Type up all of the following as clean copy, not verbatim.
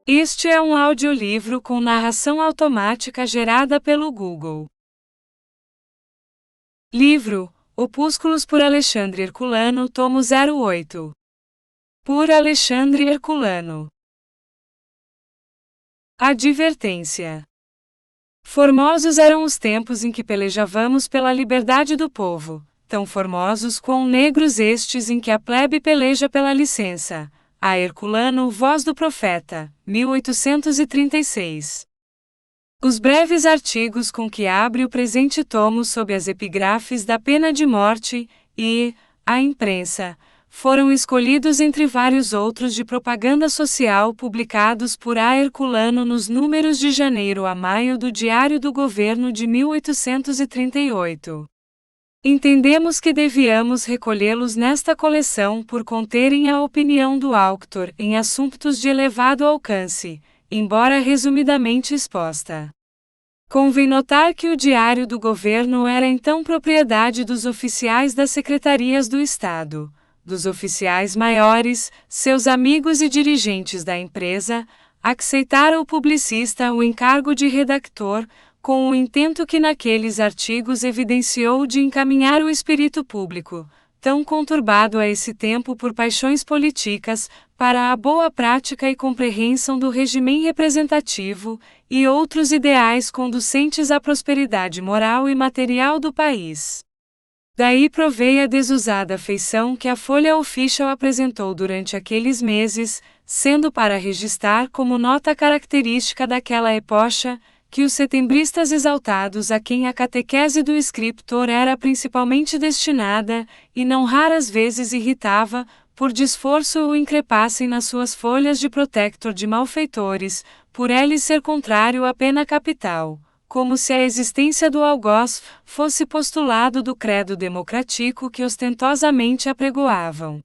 Este é um audiolivro com narração automática gerada pelo Google. Livro: Opúsculos por Alexandre Herculano, tomo 08. Por Alexandre Herculano. Advertência. Formosos eram os tempos em que pelejávamos pela liberdade do povo, tão formosos quão negros estes em que a plebe peleja pela licença. A Herculano, voz do profeta, 1836. Os breves artigos com que abre o presente tomo sob as epígrafes da pena de morte e a imprensa foram escolhidos entre vários outros de propaganda social publicados por A. Herculano nos números de janeiro a maio do Diário do Governo de 1838. Entendemos que devíamos recolhê-los nesta coleção por conterem a opinião do autor em assuntos de elevado alcance, embora resumidamente exposta. Convém notar que o Diário do Governo era então propriedade dos oficiais das secretarias do Estado, dos oficiais maiores, seus amigos e dirigentes da empresa, aceitara o publicista o encargo de redactor, com o intento que naqueles artigos evidenciou de encaminhar o espírito público, tão conturbado a esse tempo por paixões políticas, para a boa prática e compreensão do regime representativo, e outros ideais conducentes à prosperidade moral e material do país. Daí proveio a desusada feição que a Folha Official apresentou durante aqueles meses, sendo para registrar como nota característica daquela epocha, que os setembristas exaltados a quem a catequese do escritor era principalmente destinada, e não raras vezes irritava, por desforço o increpassem nas suas folhas de protector de malfeitores, por ele ser contrário à pena capital, como se a existência do algoz fosse postulado do credo democrático que ostentosamente apregoavam.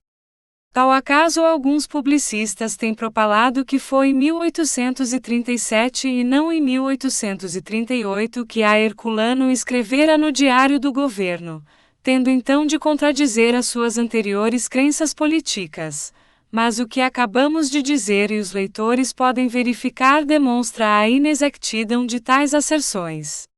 Tal acaso alguns publicistas têm propalado que foi em 1837 e não em 1838 que A. Herculano escrevera no Diário do Governo, tendo então de contradizer as suas anteriores crenças políticas. Mas o que acabamos de dizer e os leitores podem verificar demonstra a inexactidão de tais asserções.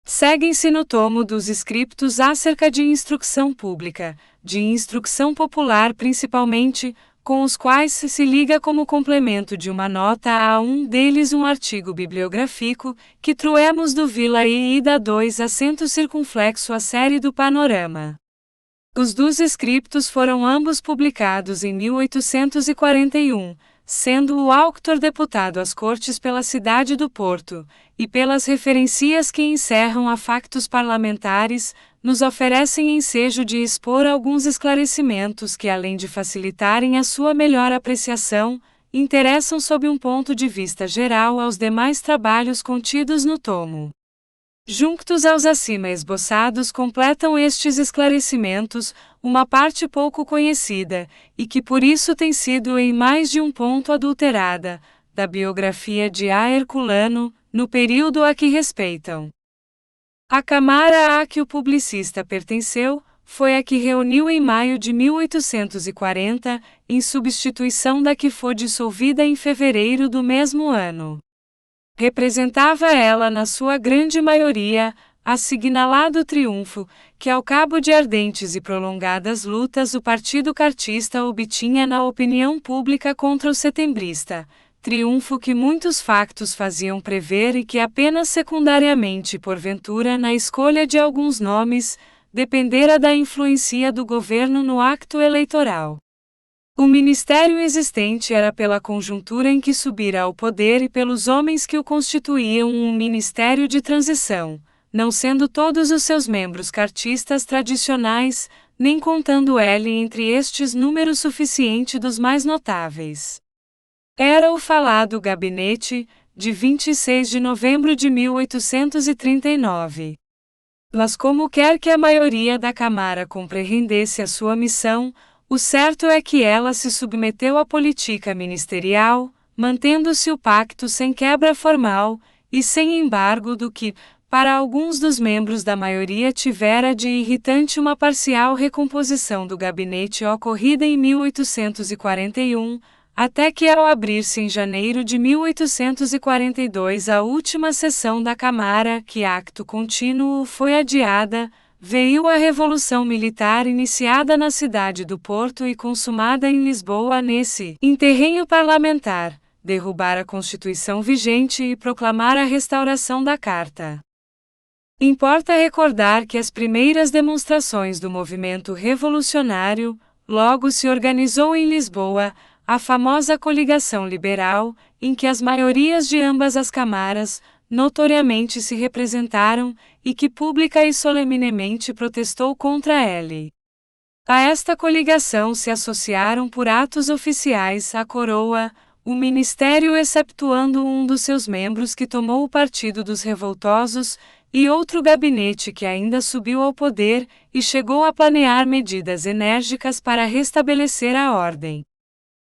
Seguem-se no tomo dos escritos acerca de instrução pública, de instrução popular principalmente, com os quais se liga como complemento de uma nota a um deles um artigo bibliográfico, que truemos do Vila e Ida 2 acento circunflexo à série do Panorama. Os dos escritos foram ambos publicados em 1841, sendo o autor deputado às Cortes pela cidade do Porto, e pelas referências que encerram a factos parlamentares, nos oferecem ensejo de expor alguns esclarecimentos que, além de facilitarem a sua melhor apreciação, interessam sob um ponto de vista geral aos demais trabalhos contidos no tomo. Juntos aos acima esboçados completam estes esclarecimentos, uma parte pouco conhecida, e que por isso tem sido em mais de um ponto adulterada, da biografia de A. Herculano, no período a que respeitam. A Câmara a que o publicista pertenceu, foi a que reuniu em maio de 1840, em substituição da que foi dissolvida em fevereiro do mesmo ano. Representava ela na sua grande maioria, assignalado triunfo, que ao cabo de ardentes e prolongadas lutas o Partido Cartista obtinha na opinião pública contra o setembrista, triunfo que muitos factos faziam prever e que apenas secundariamente porventura na escolha de alguns nomes, dependera da influência do governo no acto eleitoral. O ministério existente era pela conjuntura em que subira ao poder e pelos homens que o constituíam um ministério de transição, não sendo todos os seus membros cartistas tradicionais, nem contando ele entre estes número suficiente dos mais notáveis. Era o falado gabinete, de 26 de novembro de 1839. Mas como quer que a maioria da Câmara compreendesse a sua missão, o certo é que ela se submeteu à política ministerial, mantendo-se o pacto sem quebra formal, e sem embargo do que, para alguns dos membros da maioria tivera de irritante uma parcial recomposição do gabinete ocorrida em 1841, até que ao abrir-se em janeiro de 1842 a última sessão da Câmara, que acto contínuo foi adiada, veio a Revolução Militar iniciada na cidade do Porto e consumada em Lisboa nesse interregno parlamentar, derrubar a Constituição vigente e proclamar a restauração da Carta. Importa recordar que as primeiras demonstrações do movimento revolucionário logo se organizou em Lisboa, a famosa coligação liberal, em que as maiorias de ambas as câmaras notoriamente se representaram e que pública e solenemente protestou contra ele. A esta coligação se associaram por atos oficiais a Coroa, o Ministério exceptuando um dos seus membros que tomou o partido dos revoltosos, e outro gabinete que ainda subiu ao poder e chegou a planear medidas enérgicas para restabelecer a ordem.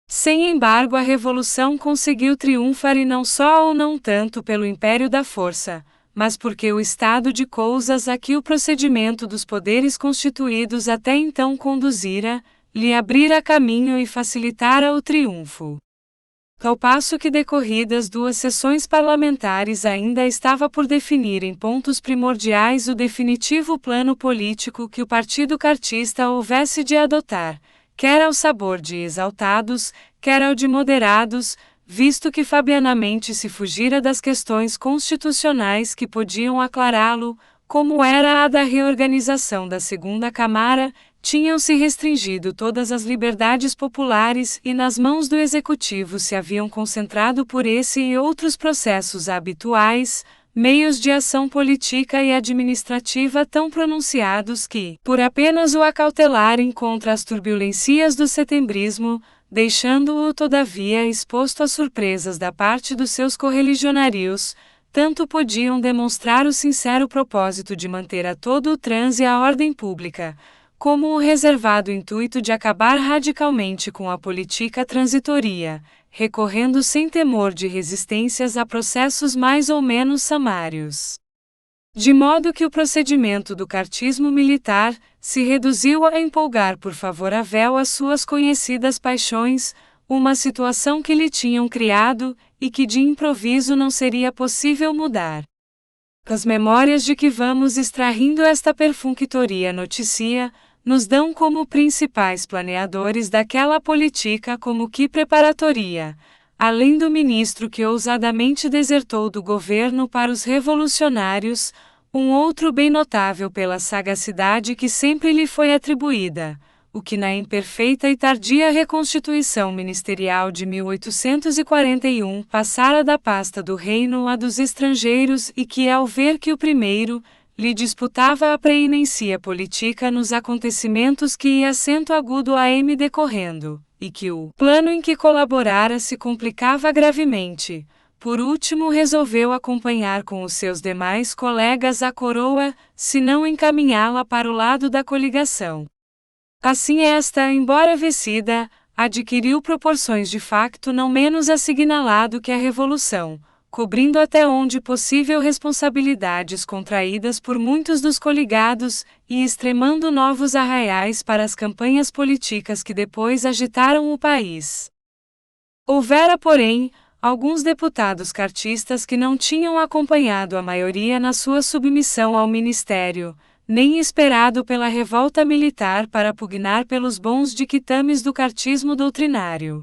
Sem embargo, a Revolução conseguiu triunfar e não só ou não tanto pelo império da força, mas porque o estado de coisas a que o procedimento dos poderes constituídos até então conduzira, lhe abrira caminho e facilitara o triunfo. Ao passo que decorridas 2 sessões parlamentares ainda estava por definir em pontos primordiais o definitivo plano político que o Partido Cartista houvesse de adotar, quer ao sabor de exaltados, quer ao de moderados, visto que fabianamente se fugira das questões constitucionais que podiam aclará-lo, como era a da reorganização da Segunda Câmara, tinham-se restringido todas as liberdades populares e nas mãos do Executivo se haviam concentrado por esse e outros processos habituais, meios de ação política e administrativa tão pronunciados que, por apenas o acautelarem contra as turbulências do setembrismo, deixando-o todavia exposto a surpresas da parte dos seus correligionários, tanto podiam demonstrar o sincero propósito de manter a todo o transe a ordem pública, como o reservado intuito de acabar radicalmente com a política transitoria, recorrendo sem temor de resistências a processos mais ou menos sumários. De modo que o procedimento do cartismo militar se reduziu a empolgar por favorável às suas conhecidas paixões, uma situação que lhe tinham criado e que de improviso não seria possível mudar. As memórias de que vamos extraindo esta perfunctoria notícia nos dão como principais planeadores daquela política como que preparatoria, além do ministro que ousadamente desertou do governo para os revolucionários, um outro bem notável pela sagacidade que sempre lhe foi atribuída, o que na imperfeita e tardia reconstituição ministerial de 1841 passara da pasta do reino à dos estrangeiros e que, ao ver que o primeiro lhe disputava a preeminência política nos acontecimentos que ia acento agudo a decorrendo, e que o plano em que colaborara se complicava gravemente, por último resolveu acompanhar com os seus demais colegas a coroa, se não encaminhá-la para o lado da coligação. Assim esta, embora vencida, adquiriu proporções de facto não menos assinalado que a Revolução, cobrindo até onde possível responsabilidades contraídas por muitos dos coligados, e extremando novos arraiais para as campanhas políticas que depois agitaram o país. Houvera, porém, alguns deputados cartistas que não tinham acompanhado a maioria na sua submissão ao ministério, nem esperado pela revolta militar para pugnar pelos bons ditames do cartismo doutrinário.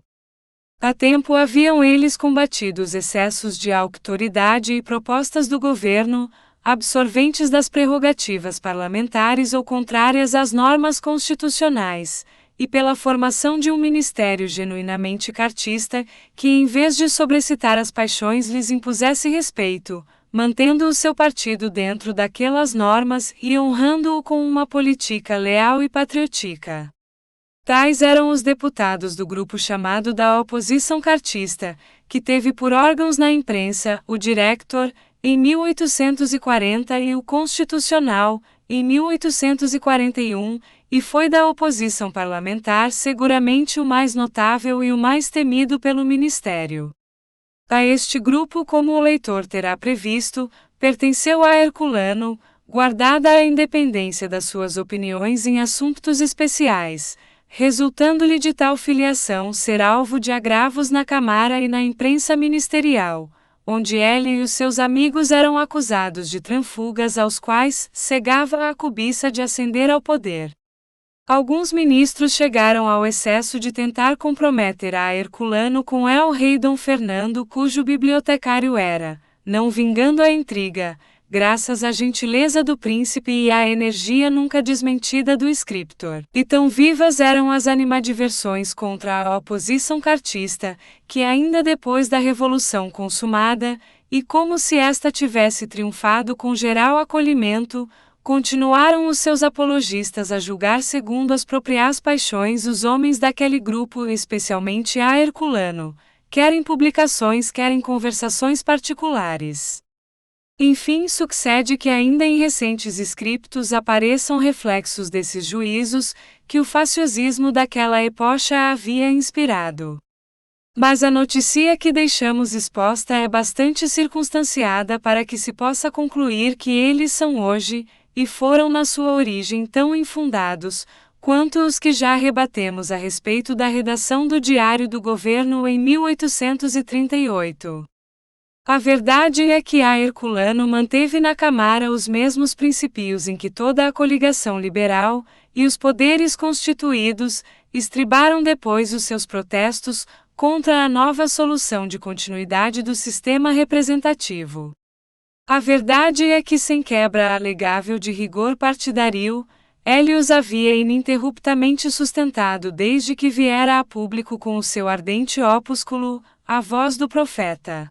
Há tempo haviam eles combatido os excessos de autoridade e propostas do governo, absorventes das prerrogativas parlamentares ou contrárias às normas constitucionais, e pela formação de um ministério genuinamente cartista, que em vez de sobrecitar as paixões lhes impusesse respeito, mantendo o seu partido dentro daquelas normas e honrando-o com uma política leal e patriótica. Tais eram os deputados do grupo chamado da oposição cartista, que teve por órgãos na imprensa o Director, em 1840 e o Constitucional, em 1841, e foi da oposição parlamentar seguramente o mais notável e o mais temido pelo Ministério. A este grupo, como o leitor terá previsto, pertenceu a Herculano, guardada a independência das suas opiniões em assuntos especiais, resultando-lhe de tal filiação ser alvo de agravos na Câmara e na imprensa ministerial, onde ele e os seus amigos eram acusados de trânsfugas aos quais cegava a cobiça de ascender ao poder. Alguns ministros chegaram ao excesso de tentar comprometer a Herculano com el-rei Dom Fernando, cujo bibliotecário era, não vingando a intriga, graças à gentileza do príncipe e à energia nunca desmentida do scriptor. E tão vivas eram as animadversões contra a oposição cartista, que ainda depois da Revolução consumada, e como se esta tivesse triunfado com geral acolhimento, continuaram os seus apologistas a julgar segundo as próprias paixões os homens daquele grupo, especialmente a Herculano, quer em publicações quer em conversações particulares. Enfim, sucede que ainda em recentes scriptos apareçam reflexos desses juízos, que o faciosismo daquela epocha havia inspirado. Mas a notícia que deixamos exposta é bastante circunstanciada para que se possa concluir que eles são hoje, e foram na sua origem tão infundados, quanto os que já rebatemos a respeito da redação do Diário do Governo em 1838. A verdade é que a Herculano manteve na Câmara os mesmos princípios em que toda a coligação liberal, e os poderes constituídos, estribaram depois os seus protestos contra a nova solução de continuidade do sistema representativo. A verdade é que, sem quebra alegável de rigor partidário, ele os havia ininterruptamente sustentado desde que viera a público com o seu ardente opúsculo, A Voz do Profeta.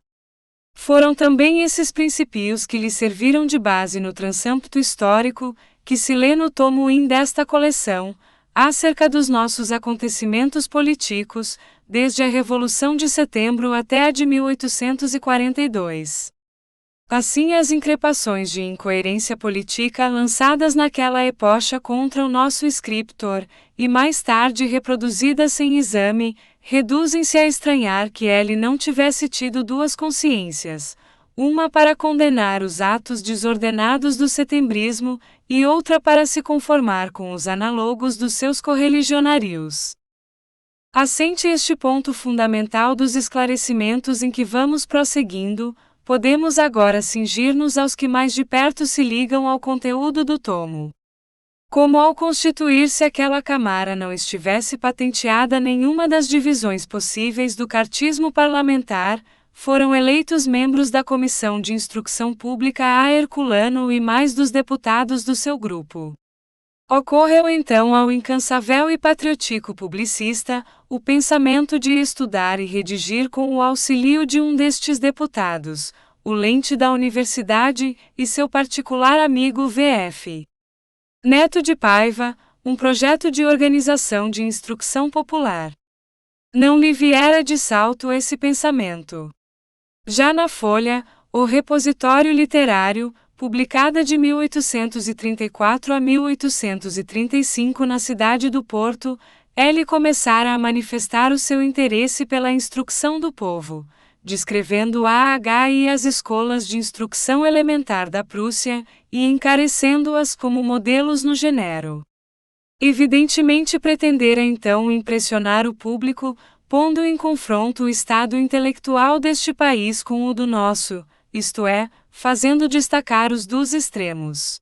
Foram também esses princípios que lhe serviram de base no transampto histórico, que se lê no tomo I desta coleção, acerca dos nossos acontecimentos políticos, desde a Revolução de Setembro até a de 1842. Assim, as increpações de incoerência política lançadas naquela epocha contra o nosso scriptor, e mais tarde reproduzidas sem exame, reduzem-se a estranhar que ele não tivesse tido duas consciências, uma para condenar os atos desordenados do setembrismo, e outra para se conformar com os análogos dos seus correligionários. Assente este ponto fundamental dos esclarecimentos em que vamos prosseguindo, podemos agora cingir-nos aos que mais de perto se ligam ao conteúdo do tomo. Como ao constituir-se aquela Câmara não estivesse patenteada nenhuma das divisões possíveis do cartismo parlamentar, foram eleitos membros da Comissão de Instrução Pública a Herculano e mais dos deputados do seu grupo. Ocorreu então ao incansável e patriótico publicista, o pensamento de estudar e redigir com o auxílio de um destes deputados, o lente da universidade, e seu particular amigo V.F. Neto de Paiva, um projeto de organização de instrução popular. Não lhe viera de salto esse pensamento. Já na Folha, o Repositório Literário, publicada de 1834 a 1835 na cidade do Porto, ele começara a manifestar o seu interesse pela instrução do povo, descrevendo a e as escolas de instrução elementar da Prússia, e encarecendo-as como modelos no gênero. Evidentemente pretendera então impressionar o público, pondo em confronto o estado intelectual deste país com o do nosso, isto é, fazendo destacar os dos extremos.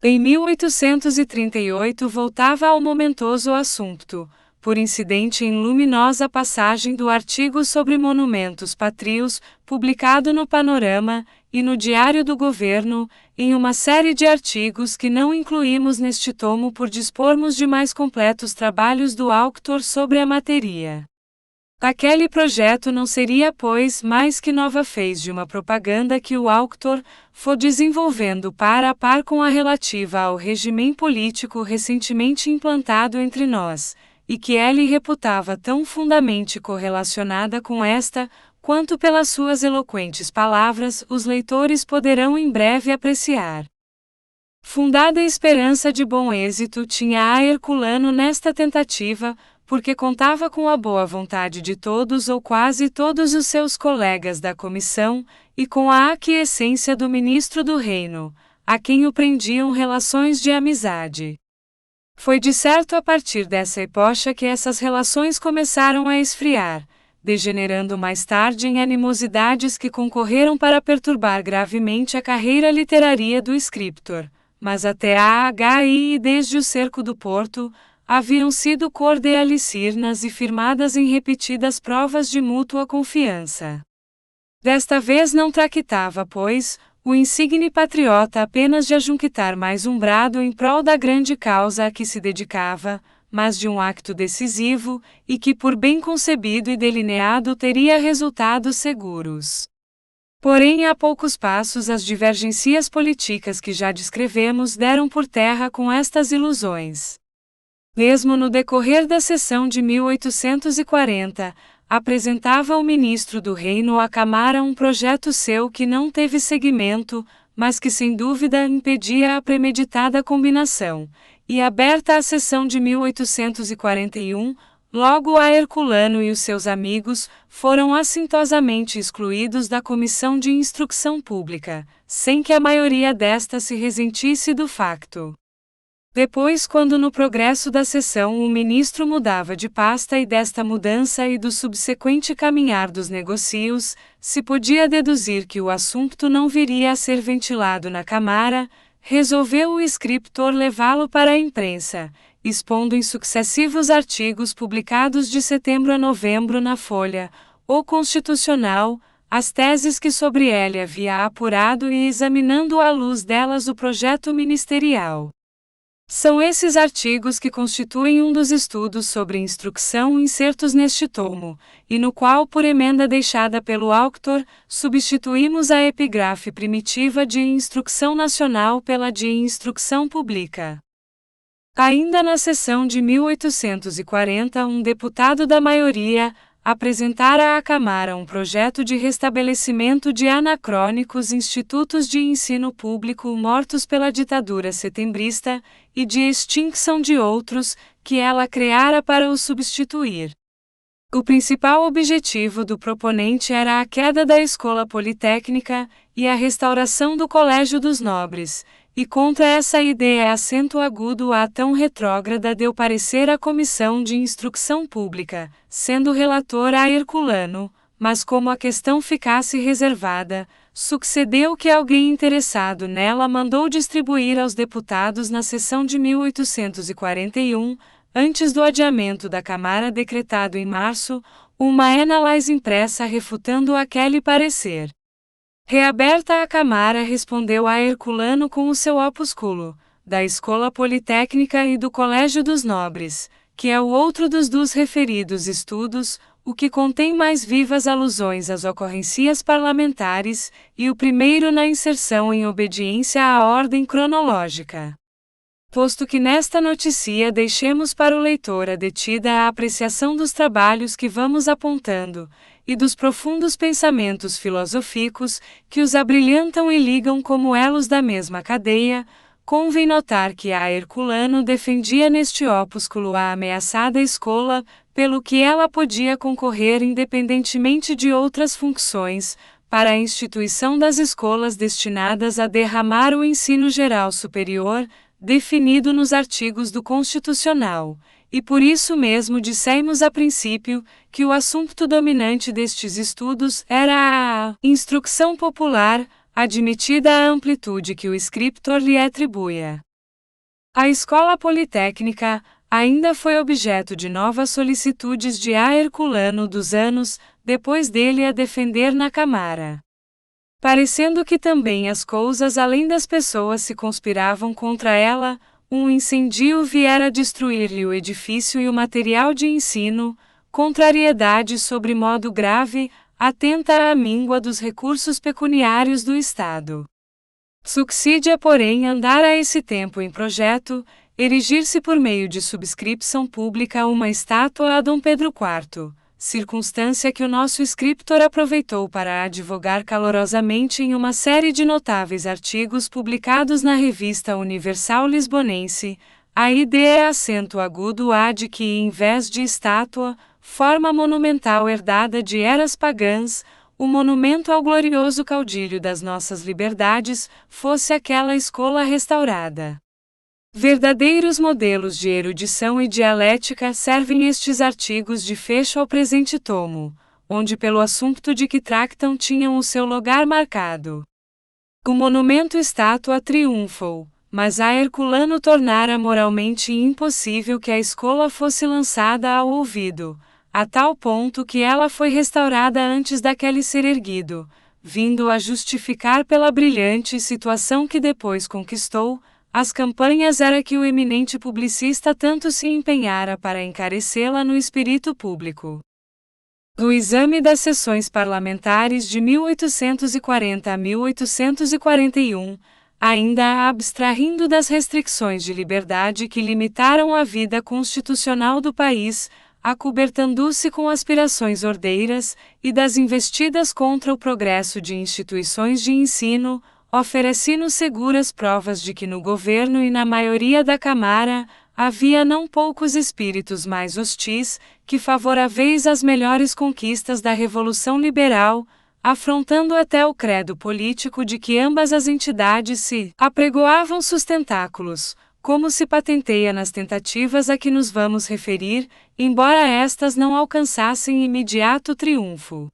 Em 1838 voltava ao momentoso assunto, por incidente em luminosa passagem do artigo sobre monumentos pátrios, publicado no Panorama, e no Diário do Governo, em uma série de artigos que não incluímos neste tomo por dispormos de mais completos trabalhos do autor sobre a matéria. Aquele projeto não seria, pois, mais que nova fez de uma propaganda que o autor foi desenvolvendo par a par com a relativa ao regime político recentemente implantado entre nós, e que ele reputava tão fundamente correlacionada com esta, quanto pelas suas eloquentes palavras os leitores poderão em breve apreciar. Fundada esperança de bom êxito tinha a Herculano nesta tentativa, porque contava com a boa vontade de todos ou quase todos os seus colegas da comissão, e com a aquiescência do ministro do reino, a quem o prendiam relações de amizade. Foi de certo a partir dessa epocha que essas relações começaram a esfriar, degenerando mais tarde em animosidades que concorreram para perturbar gravemente a carreira literária do escritor. Mas até a HI e desde o cerco do Porto, haviam sido cordialíssimas e firmadas em repetidas provas de mútua confiança. Desta vez não tractava, pois, o insigne patriota apenas de ajuntar mais um brado em prol da grande causa a que se dedicava, mas de um acto decisivo, e que por bem concebido e delineado teria resultados seguros. Porém, a poucos passos as divergências políticas que já descrevemos deram por terra com estas ilusões. Mesmo no decorrer da sessão de 1840, apresentava o ministro do Reino à Câmara um projeto seu que não teve seguimento, mas que sem dúvida impedia a premeditada combinação, e aberta a sessão de 1841, logo a Herculano e os seus amigos foram assintosamente excluídos da Comissão de Instrução Pública, sem que a maioria desta se ressentisse do facto. Depois, quando no progresso da sessão o ministro mudava de pasta e desta mudança e do subsequente caminhar dos negócios, se podia deduzir que o assunto não viria a ser ventilado na Câmara, resolveu o escritor levá-lo para a imprensa, expondo em sucessivos artigos publicados de setembro a novembro na Folha, O Constitucional, as teses que sobre ele havia apurado e examinando à luz delas o projeto ministerial. São esses artigos que constituem um dos estudos sobre instrução insertos neste tomo, e no qual, por emenda deixada pelo autor, substituímos a epígrafe primitiva de Instrução Nacional pela de Instrução Pública. Ainda na sessão de 1840, um deputado da maioria apresentara à Câmara um projeto de restabelecimento de anacrônicos institutos de ensino público mortos pela ditadura setembrista, e de extinção de outros, que ela criara para os substituir. O principal objetivo do proponente era a queda da Escola Politécnica e a restauração do Colégio dos Nobres, e contra essa ideia acento agudo a tão retrógrada deu parecer a Comissão de Instrução Pública, sendo relator a Herculano, mas como a questão ficasse reservada, sucedeu que alguém interessado nela mandou distribuir aos deputados na sessão de 1841, antes do adiamento da Câmara decretado em março, uma análise impressa refutando aquele parecer. Reaberta a Câmara, respondeu a Herculano com o seu opúsculo, da Escola Politécnica e do Colégio dos Nobres, que é o outro dos referidos estudos, o que contém mais vivas alusões às ocorrências parlamentares, e o primeiro na inserção em obediência à ordem cronológica. Posto que nesta notícia deixemos para o leitor a detida a apreciação dos trabalhos que vamos apontando, e dos profundos pensamentos filosóficos que os abrilhantam e ligam como elos da mesma cadeia, convém notar que a Herculano defendia neste opúsculo a ameaçada escola, pelo que ela podia concorrer independentemente de outras funções, para a instituição das escolas destinadas a derramar o ensino geral superior, definido nos artigos do Constitucional. E por isso mesmo dissemos a princípio, que o assunto dominante destes estudos era a instrução popular, admitida a amplitude que o escritor lhe atribuía. A Escola Politécnica ainda foi objeto de novas solicitudes de a Herculano dos anos, depois dele a defender na Câmara. Parecendo que também as coisas além das pessoas se conspiravam contra ela, um incêndio viera destruir-lhe o edifício e o material de ensino, contrariedade sobre modo grave, atenta à míngua dos recursos pecuniários do Estado. Succedia, porém, andar a esse tempo em projeto, erigir-se por meio de subscrição pública uma estátua a Dom Pedro IV, circunstância que o nosso escritor aproveitou para advogar calorosamente em uma série de notáveis artigos publicados na Revista Universal Lisbonense. A ideia é acento agudo a de que, em vez de estátua, forma monumental herdada de eras pagãs, o monumento ao glorioso caudilho das nossas liberdades, fosse aquela escola restaurada. Verdadeiros modelos de erudição e dialética servem estes artigos de fecho ao presente tomo, onde pelo assunto de que tractam tinham o seu lugar marcado. O monumento estátua triunfou, mas a Herculano tornara moralmente impossível que a escola fosse lançada ao ouvido, a tal ponto que ela foi restaurada antes daquele ser erguido, vindo a justificar pela brilhante situação que depois conquistou. As campanhas era que o eminente publicista tanto se empenhara para encarecê-la no espírito público. O exame das sessões parlamentares de 1840 a 1841, ainda abstraindo das restrições de liberdade que limitaram a vida constitucional do país, acobertando-se com aspirações ordeiras, e das investidas contra o progresso de instituições de ensino, oferecendo seguras provas de que no governo e na maioria da Câmara, havia não poucos espíritos mais hostis, que favoráveis às melhores conquistas da Revolução Liberal, afrontando até o credo político de que ambas as entidades se apregoavam sustentáculos, como se patenteia nas tentativas a que nos vamos referir, embora estas não alcançassem imediato triunfo.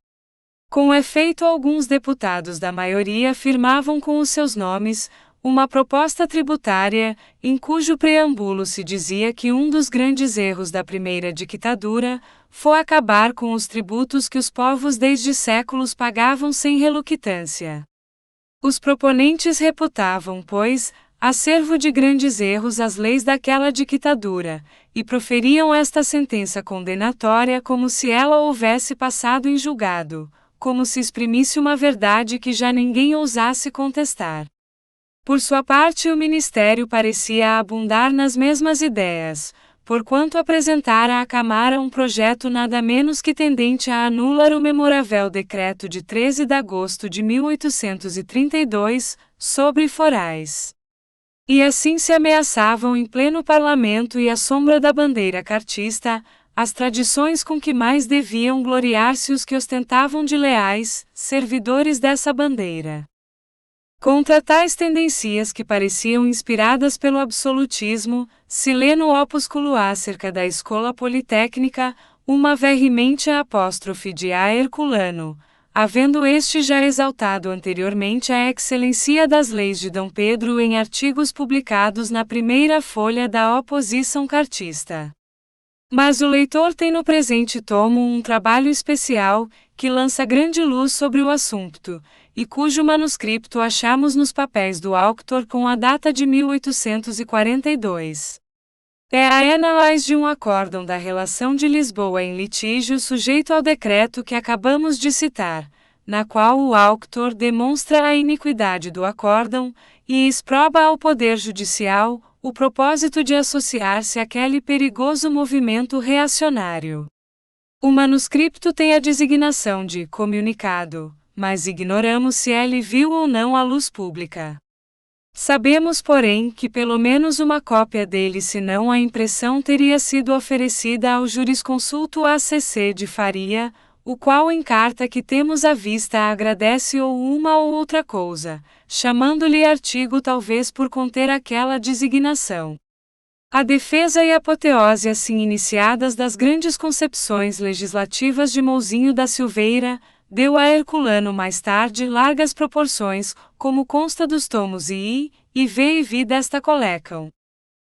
Com efeito, alguns deputados da maioria firmavam com os seus nomes uma proposta tributária, em cujo preâmbulo se dizia que um dos grandes erros da primeira ditadura foi acabar com os tributos que os povos desde séculos pagavam sem reluctância. Os proponentes reputavam, pois, acervo de grandes erros as leis daquela ditadura, e proferiam esta sentença condenatória como se ela houvesse passado em julgado, como se exprimisse uma verdade que já ninguém ousasse contestar. Por sua parte, o Ministério parecia abundar nas mesmas ideias, porquanto apresentara à Câmara um projeto nada menos que tendente a anular o memorável decreto de 13 de agosto de 1832, sobre forais. E assim se ameaçavam em pleno parlamento e à sombra da bandeira cartista, as tradições com que mais deviam gloriar-se os que ostentavam de leais, servidores dessa bandeira. Contra tais tendências que pareciam inspiradas pelo absolutismo, se lê no opúsculo acerca da Escola Politécnica, uma veemente apóstrofe de A. Herculano, havendo este já exaltado anteriormente a excelência das leis de D. Pedro em artigos publicados na primeira folha da oposição cartista. Mas o leitor tem no presente tomo um trabalho especial, que lança grande luz sobre o assunto, e cujo manuscrito achamos nos papéis do autor com a data de 1842. É a análise de um acórdão da relação de Lisboa em litígio sujeito ao decreto que acabamos de citar, na qual o autor demonstra a iniquidade do acórdão, e exproba ao Poder Judicial o propósito de associar-se àquele perigoso movimento reacionário. O manuscrito tem a designação de comunicado, mas ignoramos se ele viu ou não a luz pública. Sabemos, porém, que pelo menos uma cópia dele, se não a impressão, teria sido oferecida ao jurisconsulto ACC de Faria, o qual em carta que temos à vista agradece ou uma ou outra coisa, chamando-lhe artigo talvez por conter aquela designação. A defesa e a apoteose assim iniciadas das grandes concepções legislativas de Mouzinho da Silveira, deu a Herculano mais tarde largas proporções, como consta dos tomos I e V e V desta coleção.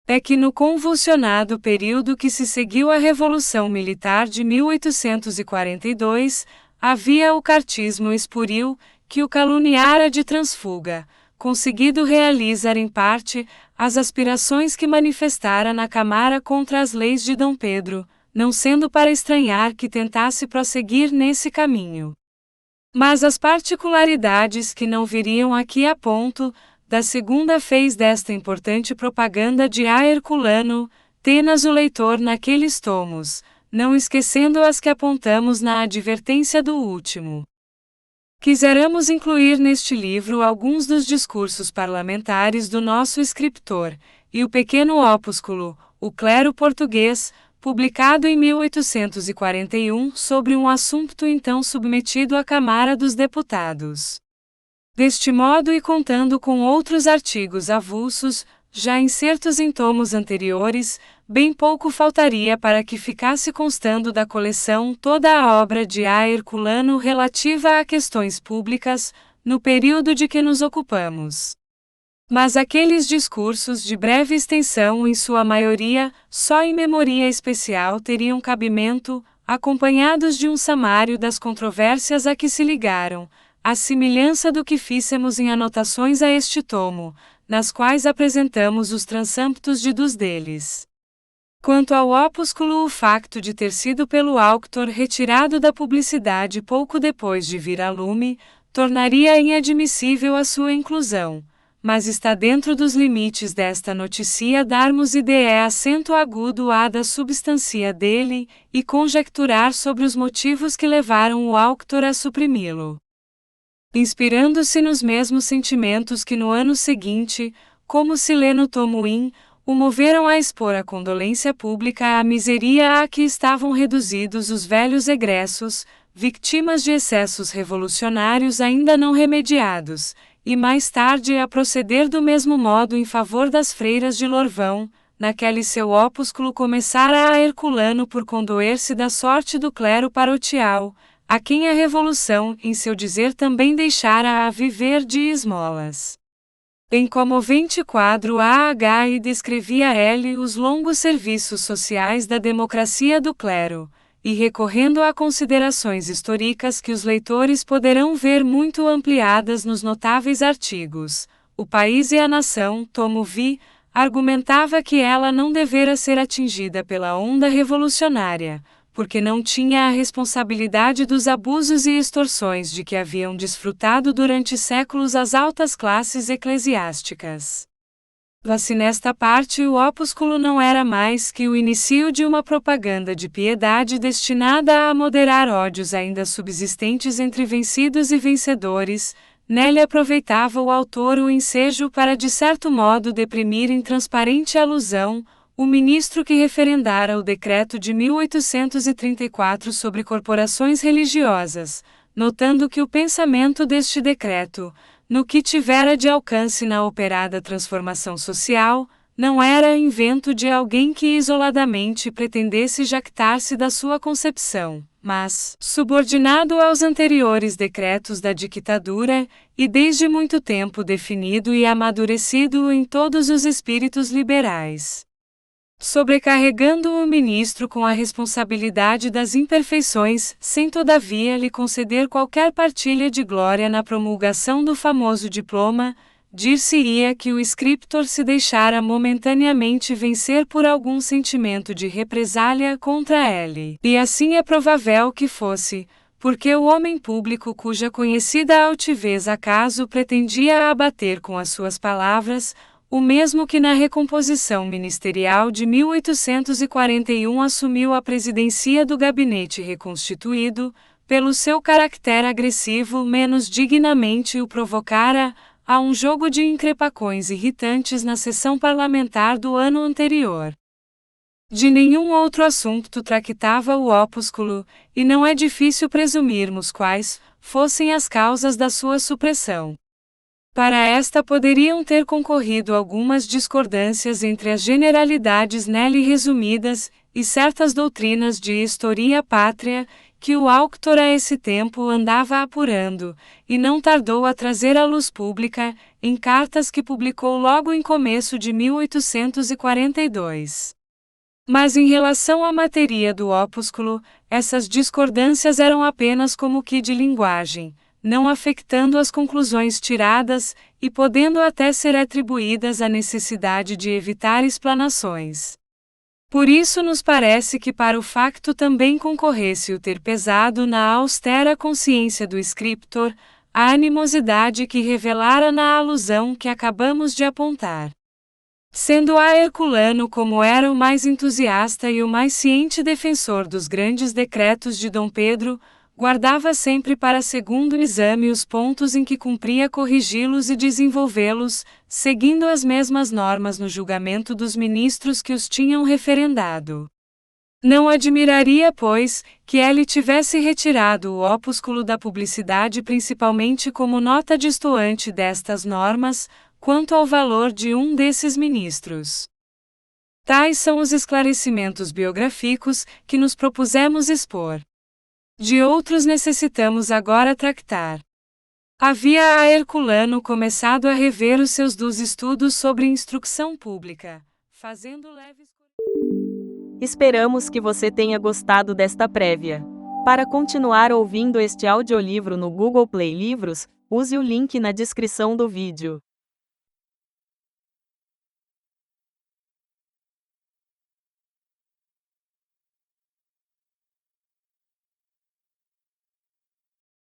É que no convulsionado período que se seguiu à Revolução Militar de 1842, havia o cartismo espúrio, que o caluniara de transfuga, conseguido realizar em parte as aspirações que manifestara na Câmara contra as leis de D. Pedro, não sendo para estranhar que tentasse prosseguir nesse caminho. Mas as particularidades que não viriam aqui a ponto, da segunda fez desta importante propaganda de A. Herculano, tenas o leitor naqueles tomos, não esquecendo as que apontamos na advertência do último. Quiseramos incluir neste livro alguns dos discursos parlamentares do nosso escritor, e o pequeno opúsculo, O Clero Português, publicado em 1841 sobre um assunto então submetido à Câmara dos Deputados. Deste modo e contando com outros artigos avulsos, já insertos em tomos anteriores, bem pouco faltaria para que ficasse constando da coleção toda a obra de A. Herculano relativa a questões públicas, no período de que nos ocupamos. Mas aqueles discursos de breve extensão, em sua maioria, só em memoria especial teriam cabimento, acompanhados de um sumário das controvérsias a que se ligaram, à semelhança do que fizemos em anotações a este tomo, nas quais apresentamos os transamptos de dos deles. Quanto ao opúsculo, o facto de ter sido pelo autor retirado da publicidade pouco depois de vir a lume, tornaria inadmissível a sua inclusão, mas está dentro dos limites desta notícia darmos ideia acento agudo à da substância dele, e conjecturar sobre os motivos que levaram o autor a suprimi-lo. Inspirando-se nos mesmos sentimentos que no ano seguinte, como se lê no tomo IN, o moveram a expor a condolência pública à miseria a que estavam reduzidos os velhos egressos, vítimas de excessos revolucionários ainda não remediados, e mais tarde a proceder do mesmo modo em favor das freiras de Lorvão, naquele seu opúsculo começara a Herculano por condoer-se da sorte do clero parotial, a quem a Revolução, em seu dizer, também deixara a viver de esmolas. Em comovente quadro A.H. descrevia ele os longos serviços sociais da democracia do clero, e recorrendo a considerações históricas que os leitores poderão ver muito ampliadas nos notáveis artigos, O País e a Nação, tomo vi, argumentava que ela não devera ser atingida pela onda revolucionária, porque não tinha a responsabilidade dos abusos e extorsões de que haviam desfrutado durante séculos as altas classes eclesiásticas. Se nesta parte o opúsculo não era mais que o início de uma propaganda de piedade destinada a moderar ódios ainda subsistentes entre vencidos e vencedores, nele aproveitava o autor o ensejo para de certo modo deprimir em transparente alusão o ministro que referendara o decreto de 1834 sobre corporações religiosas, notando que o pensamento deste decreto, no que tivera de alcance na operada transformação social, não era invento de alguém que isoladamente pretendesse jactar-se da sua concepção, mas, subordinado aos anteriores decretos da dictadura, e desde muito tempo definido e amadurecido em todos os espíritos liberais. Sobrecarregando o ministro com a responsabilidade das imperfeições, sem todavia lhe conceder qualquer partilha de glória na promulgação do famoso diploma, dir-se-ia que o scriptor se deixara momentaneamente vencer por algum sentimento de represália contra ele. E assim é provável que fosse, porque o homem público cuja conhecida altivez acaso pretendia abater com as suas palavras, o mesmo que na recomposição ministerial de 1841 assumiu a presidência do gabinete reconstituído, pelo seu caractere agressivo menos dignamente o provocara a um jogo de increpacões irritantes na sessão parlamentar do ano anterior. De nenhum outro assunto tractava o opúsculo, e não é difícil presumirmos quais fossem as causas da sua supressão. Para esta poderiam ter concorrido algumas discordâncias entre as generalidades nele resumidas, e certas doutrinas de história pátria, que o autor a esse tempo andava apurando, e não tardou a trazer à luz pública, em cartas que publicou logo em começo de 1842. Mas em relação à matéria do opúsculo, essas discordâncias eram apenas como que de linguagem, não afetando as conclusões tiradas, e podendo até ser atribuídas à necessidade de evitar explanações. Por isso nos parece que para o facto também concorresse o ter pesado na austera consciência do scriptor, a animosidade que revelara na alusão que acabamos de apontar. Sendo a Herculano como era o mais entusiasta e o mais ciente defensor dos grandes decretos de Dom Pedro, guardava sempre para segundo exame os pontos em que cumpria corrigi-los e desenvolvê-los, seguindo as mesmas normas no julgamento dos ministros que os tinham referendado. Não admiraria, pois, que ele tivesse retirado o opúsculo da publicidade principalmente como nota distoante destas normas, quanto ao valor de um desses ministros. Tais são os esclarecimentos biográficos que nos propusemos expor. De outros necessitamos agora tractar. Havia a Herculano começado a rever os seus dos estudos sobre instrução pública, fazendo leves... Esperamos que você tenha gostado desta prévia. Para continuar ouvindo este audiolivro no Google Play Livros, use o link na descrição do vídeo.